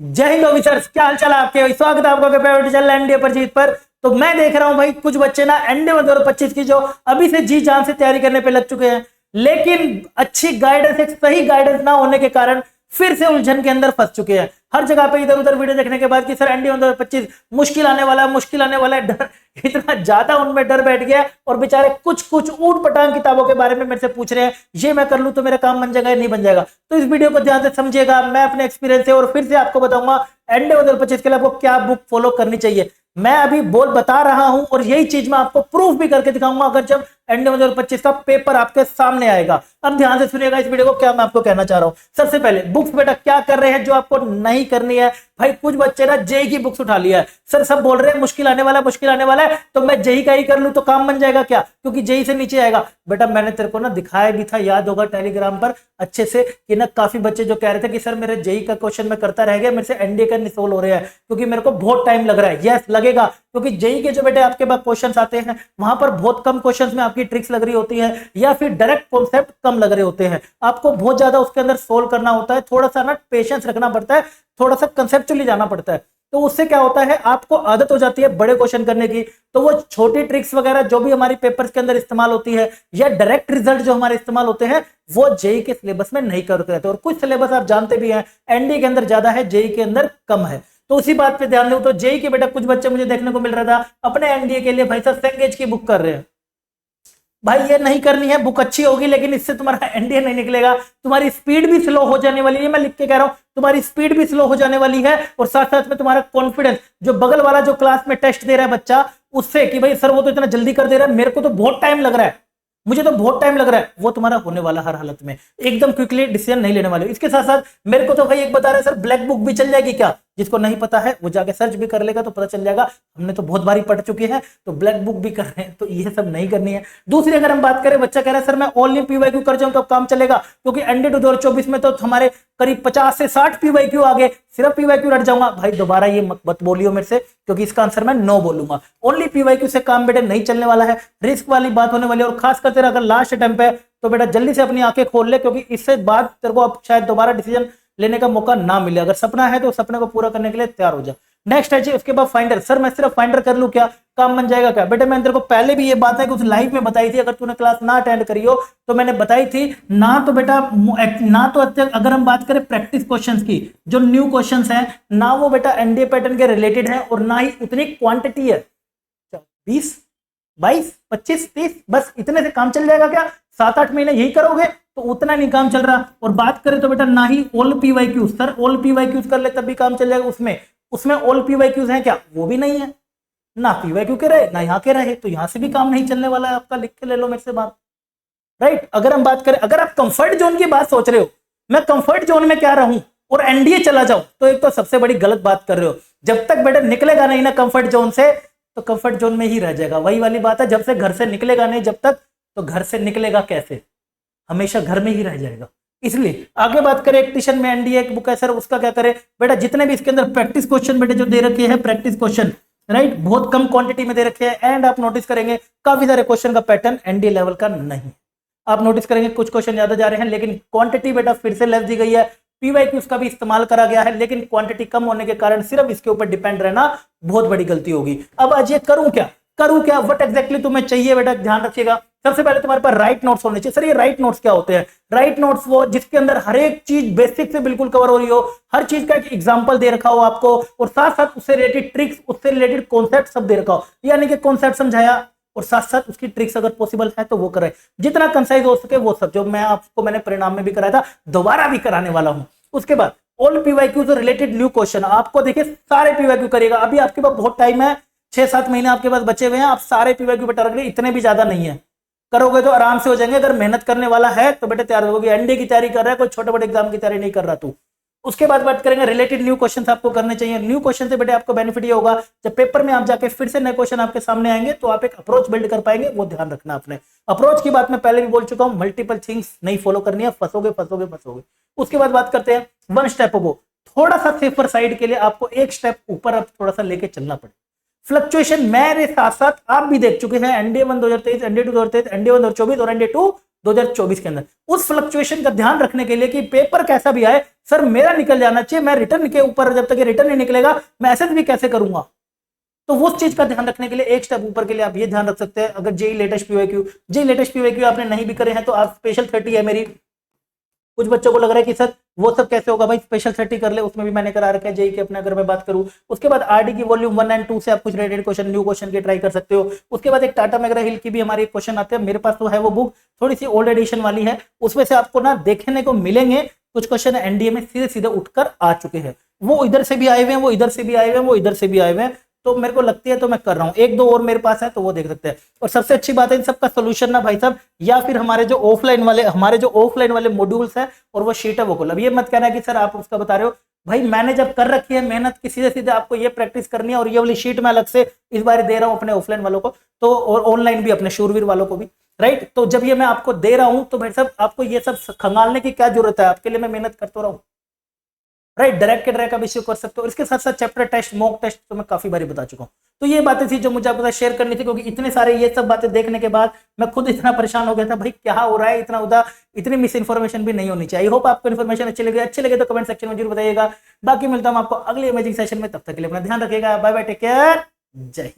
जय हिंद ऑफिसर्स, क्या हाल चाल है आपके भाई। स्वागत है आपका फेवरेट चैनल एनडीए पर जीत पर। तो मैं देख रहा हूं भाई कुछ बच्चे ना एनडीए 2025 की जो अभी से जी जान से तैयारी करने पे लग चुके हैं, लेकिन अच्छी गाइडेंस, एक सही गाइडेंस ना होने के कारण फिर से उलझन के अंदर फंस चुके हैं। हर जगह पे इधर उधर वीडियो देखने के बाद कि सर एनडीए 2025 मुश्किल आने वाला है, मुश्किल आने वाला है। डर इतना ज्यादा उनमें डर बैठ गया और बेचारे कुछ कुछ ऊट पटांग किताबों के बारे में मेरे से पूछ रहे हैं, ये मैं कर लूं तो मेरा काम बन जाएगा या नहीं बन जाएगा। तो इस वीडियो को ध्यान से समझिएगा, मैं अपने एक्सपीरियंस से और फिर से आपको बताऊंगा एनडीए 2025 के लिए आपको क्या बुक फॉलो करनी चाहिए। मैं अभी बोल बता रहा हूं और यही चीज मैं आपको प्रूफ भी करके दिखाऊंगा अगर जब एनडीए 2025 का पेपर आपके सामने आएगा। अब ध्यान से सुनिएगा इस वीडियो को, क्या मैं आपको कहना चाह रहा हूं। सबसे पहले बुक्स बेटा क्या कर रहे हैं जो आपको नहीं करनी है। भाई कुछ बच्चे ना जेई की बुक्स उठा लिया है, सर सब बोल रहे हैं मुश्किल आने वाला है, मुश्किल आने वाला है, तो मैं जेई का ही कर लूं तो काम बन जाएगा क्या, क्योंकि जेई से नीचे आएगा। बेटा मैंने तेरे को ना दिखाया भी था, याद होगा टेलीग्राम पर अच्छे से, कि ना काफी बच्चे जो कह रहे थे कि सर मेरे जेई का क्वेश्चन मैं करता रह गया, मेरे से एनडीए का निसोल हो रहा है क्योंकि मेरे को बहुत टाइम लग रहा है। यस लगेगा, क्योंकि जेई के जो बेटे आपके पास क्वेश्चंस आते हैं वहां पर बहुत कम क्वेश्चंस में आपकी ट्रिक्स लग रही होती है या फिर डायरेक्ट कॉन्सेप्ट कम लग रहे होते हैं। आपको बहुत ज्यादा उसके अंदर सोल्व करना होता है, थोड़ा सा ना पेशेंस रखना पड़ता है, थोड़ा सा कंसेप्चुअली जाना पड़ता है। तो उससे क्या होता है, आपको आदत हो जाती है बड़े क्वेश्चन करने की, तो वो छोटी ट्रिक्स वगैरह जो भी हमारी पेपर्स के अंदर इस्तेमाल होती है या डायरेक्ट रिजल्ट जो हमारे इस्तेमाल होते हैं वो जेई के सिलेबस में नहीं करते रहते। और कुछ सिलेबस आप जानते भी हैं एनडीए के अंदर ज्यादा है, जेई के अंदर कम है। तो उसी बात पे ध्यान दो। तो जेई के बेटा कुछ बच्चे मुझे देखने को मिल रहा था अपने एनडीए के लिए भाई साहब सेंगेज की बुक कर रहे हैं। भाई ये नहीं करनी है, बुक अच्छी होगी लेकिन इससे तुम्हारा एनडीए नहीं निकलेगा, तुम्हारी स्पीड भी स्लो हो जाने वाली है। मैं लिख के कह रहा हूं तुम्हारी स्पीड भी स्लो हो जाने वाली है और साथ साथ में तुम्हारा कॉन्फिडेंस, जो बगल वाला जो क्लास में टेस्ट दे रहा है बच्चा उससे कि भाई सर वो तो इतना जल्दी कर दे रहा है, मेरे को तो बहुत टाइम लग रहा है, मुझे तो बहुत टाइम लग रहा है, वो तुम्हारा होने वाला हर हालत में। एकदम क्विकली डिसीजन नहीं लेने वाले। इसके साथ साथ मेरे को तो भाई एक बता रहे सर ब्लैक बुक भी चल जाएगी क्या, जिसको नहीं पता है वो जाके सर्च भी कर लेगा तो पता चल जाएगा, हमने तो बहुत बारी पढ़ चुके हैं, तो ब्लैक बुक भी कर रहे हैं, तो ये सब नहीं करनी है। दूसरी अगर हम बात करें, बच्चा कह रहा है सर मैं ओनली पीवाईक्यू कर जाऊं तो काम चलेगा, क्योंकि एनडीए 2024 में तो हमारे करीब 50 से 60 पीवाईक्यू आ गए, सिर्फ पीवाईक्यू रट जाऊंगा। भाई दोबारा ये मत बोलियो मेरे से, क्योंकि इसका आंसर मैं नो बोलूंगा। ओनली पीवाईक्यू से काम बेटे नहीं चलने वाला है, रिस्क वाली बात होने वाली है। और खासकर तेरा अगर लास्ट अटेम्प्ट है तो बेटा जल्दी से अपनी आंखें खोल ले, क्योंकि इससे बाद तेरे को अब शायद दोबारा डिसीजन लेने का मौका ना मिले। अगर सपना है तो सपने को पूरा करने के लिए तैयार हो जा। नेक्स्ट है जी उसके बाद फाइंडर। सर मैं सिर्फ फाइंडर कर लूं क्या, काम बन जाएगा क्या। बेटे मैंने तेरे को पहले भी ये बात है कि उस लाइव में बताई थी, अगर तूने क्लास ना अटेंड करी हो तो मैंने बताई थी ना। तो बेटा ना तो अगर हम बात करें प्रैक्टिस क्वेश्चंस की, जो न्यू क्वेश्चंस हैं ना वो बेटा एनडीए पैटर्न के रिलेटेड है और ना ही उतनी क्वांटिटी है। 20 22 25 30 बस इतने से काम चल जाएगा क्या, 7-8 महीने यही करोगे तो उतना नहीं काम चल रहा। और बात करें तो बेटा ना ही all PYQs, sir all PYQs कर ले तब भी काम चल जाएगा, उसमें ऑल पीवाईक्यूज हैं क्या, वो भी नहीं है। ना पीवाईक्यू के रहे ना यहाँ के रहे, तो यहाँ से भी काम नहीं चलने वाला है आपका, लिख के ले लो मेरे से बात। राइट, अगर हम बात करें, अगर आप कंफर्ट जोन की बात सोच रहे हो, मैं कंफर्ट जोन में क्या रहूं और एनडीए चला जाऊं, तो एक तो सबसे बड़ी गलत बात कर रहे हो। जब तक बेटा निकलेगा नहीं ना कंफर्ट जोन से, तो कंफर्ट जोन में ही रह जाएगा। वही वाली बात है, जब से घर से निकलेगा नहीं जब तक, तो घर से निकलेगा कैसे, हमेशा घर में ही रह जाएगा। इसलिए आगे बात करें, एक ट्यूशन में एनडीए एक बुक है सर, उसका क्या करें। बेटा जितने भी इसके अंदर प्रैक्टिस क्वेश्चन बेटे जो दे रखे हैं, प्रैक्टिस क्वेश्चन राइट बहुत कम क्वांटिटी में दे रखे हैं, एंड आप नोटिस करेंगे काफी सारे क्वेश्चन का पैटर्न एनडीए लेवल का नहीं। आप नोटिस करेंगे कुछ क्वेश्चन ज्यादा जा रहे हैं, लेकिन क्वांटिटी बेटा फिर से लेस दी गई है। पीवाईक्यूज का भी इस्तेमाल करा गया है, लेकिन क्वांटिटी कम होने के कारण सिर्फ इसके ऊपर डिपेंड रहना बहुत बड़ी गलती होगी। अब आज ये करूं क्या, व्हाट एग्जैक्टली तुम्हें चाहिए बेटा, ध्यान रखिएगा। सबसे पहले तुम्हारे पास राइट नोट्स होने चाहिए। सर ये राइट नोट्स क्या होते हैं, राइट नोट्स वो जिसके अंदर हर एक चीज बेसिक से बिल्कुल कवर हो रही हो, हर चीज का एक एग्जांपल दे रखा हो आपको, और साथ साथ उससे रिलेटेड ट्रिक्स, उससे रिलेटेड कॉन्सेप्ट सब दे रखा हो, यानी कि कॉन्सेप्ट समझाया और साथ साथ उसकी ट्रिक्स अगर पॉसिबल है तो वो कराए, जितना कंसाइज हो सके वो सब, जो मैंने परिणाम में भी कराया था, दोबारा भी कराने वाला हूं। उसके बाद ऑल पीवाईक्यू से रिलेटेड न्यू क्वेश्चन, आपको देखिए सारे पीवाईक्यू करिएगा। अभी आपके पास बहुत टाइम है, 6-7 महीने आपके पास बचे हुए हैं, आप सारे पीवाईक्यू बेटा रख रहे, इतने भी ज्यादा नहीं है, करोगे तो आराम से हो जाएंगे। अगर मेहनत करने वाला है तो बेटे तैयार होगी, एनडीए की तैयारी कर रहा है, कोई छोटे बड़े एग्जाम की तैयारी नहीं कर रहा तू। उसके बाद बात करेंगे रिलेटेड न्यू क्वेश्चंस आपको करने चाहिए। न्यू क्वेश्चन से बेटे आपको बेनिफिट ये होगा, जब पेपर में आप जाके फिर से नए क्वेश्चन आपके सामने आएंगे तो आप एक अप्रोच बिल्ड कर पाएंगे, वो ध्यान रखना आपने। अप्रोच की बात मैं पहले भी बोल चुका हूं, मल्टीपल थिंग्स नहीं फॉलो करनी है, फंसोगे। उसके बाद बात करते हैं वन स्टेप अबो, थोड़ा सा सेफर साइड के लिए आपको एक स्टेप ऊपर अब थोड़ा सा लेके चलना पड़े। फ्लक्चुएशन मेरे साथ साथ आप भी देख चुके हैं, एनडीए 1 2023, एनडीए 2 2023, एनडीए 1 2024 और एनडीए 2 2024 के अंदर। उस फ्लक्चुएशन का ध्यान रखने के लिए कि पेपर कैसा भी आए सर मेरा निकल जाना चाहिए, मैं रिटर्न के ऊपर जब तक ये रिटर्न नहीं निकलेगा मैं एसेस भी कैसे करूंगा। तो उस चीज का ध्यान रखने के लिए एक स्टेप ऊपर के लिए आप ये ध्यान रख सकते हैं। अगर जेई लेटेस्ट पीवाईक्यू आपने नहीं भी करे हैं तो आप स्पेशल 30 है मेरी। कुछ बच्चों को लग रहा है कि सर वो सब कैसे होगा भाई, स्पेशल 30 कर ले, उसमें भी मैंने करा रखा है जेई के अपने। अगर मैं बात करूं उसके बाद आरडी की वॉल्यूम 1 एंड 2 से आप कुछ रिलेटेड क्वेश्चन, न्यू क्वेश्चन के ट्राई कर सकते हो। उसके बाद एक टाटा मैगरा हिल की भी हमारी क्वेश्चन आते हैं, मेरे पास तो है वो बुक, थोड़ी सी ओल्ड एडिशन वाली है, उसमें से आपको ना देखने को मिलेंगे कुछ क्वेश्चन एनडीए में सीधे सीधे उठकर आ चुके हैं। वो इधर से भी आए हुए हैं, वो इधर से भी आए हुए हैं, वो इधर से भी आए हुए हैं। तो मेरे को लगती है तो मैं कर रहा हूँ, एक दो और मेरे पास है तो वो देख सकते हैं। और सबसे अच्छी बात है इन सबका सोल्यूशन ना भाई साहब, या फिर हमारे जो ऑफलाइन वाले मॉड्यूल्स है और वो शीट है वो खोल। अब ये मत कहना कि सर आप उसका बता रहे हो, भाई मैंने जब कर रखी है मेहनत की, सीधे सीधे आपको ये प्रैक्टिस करनी है और ये वाली शीट मैं अलग से इस बार दे रहा हूँ अपने ऑफलाइन वालों को, तो और ऑनलाइन भी अपने शूरवीर वालों को भी, राइट। तो जब ये मैं आपको दे रहा हूं तो भाई साहब आपको ये सब खंगालने की क्या जरूरत है, आपके लिए मैं मेहनत करता रहा हूं, राइट। डायरेक्ट के डायरेक्ट आप इश्यू कर सकते हो। इसके साथ साथ चैप्टर टेस्ट, मॉक टेस्ट तो मैं काफी बारी बता चुका हूं। तो ये बातें थी जो मुझे आपके साथ शेयर करनी थी, क्योंकि इतने सारे ये सब बातें देखने के बाद मैं खुद इतना परेशान हो गया था, भाई क्या हो रहा है, इतना उदा इतनी मिस इन्फॉर्मेशन भी नहीं होनी चाहिए। आई होप आपको इन्फॉर्मेशन अच्छी लगे तो कमेंट सेक्शन में जरूर बताइएगा। बाकी मिलता हूं आपको अगले इमेजिंग सेशन में, तब तक के लिए अपना ध्यान रखिएगा। बाय बाय, टेक केयर, जय हिंद।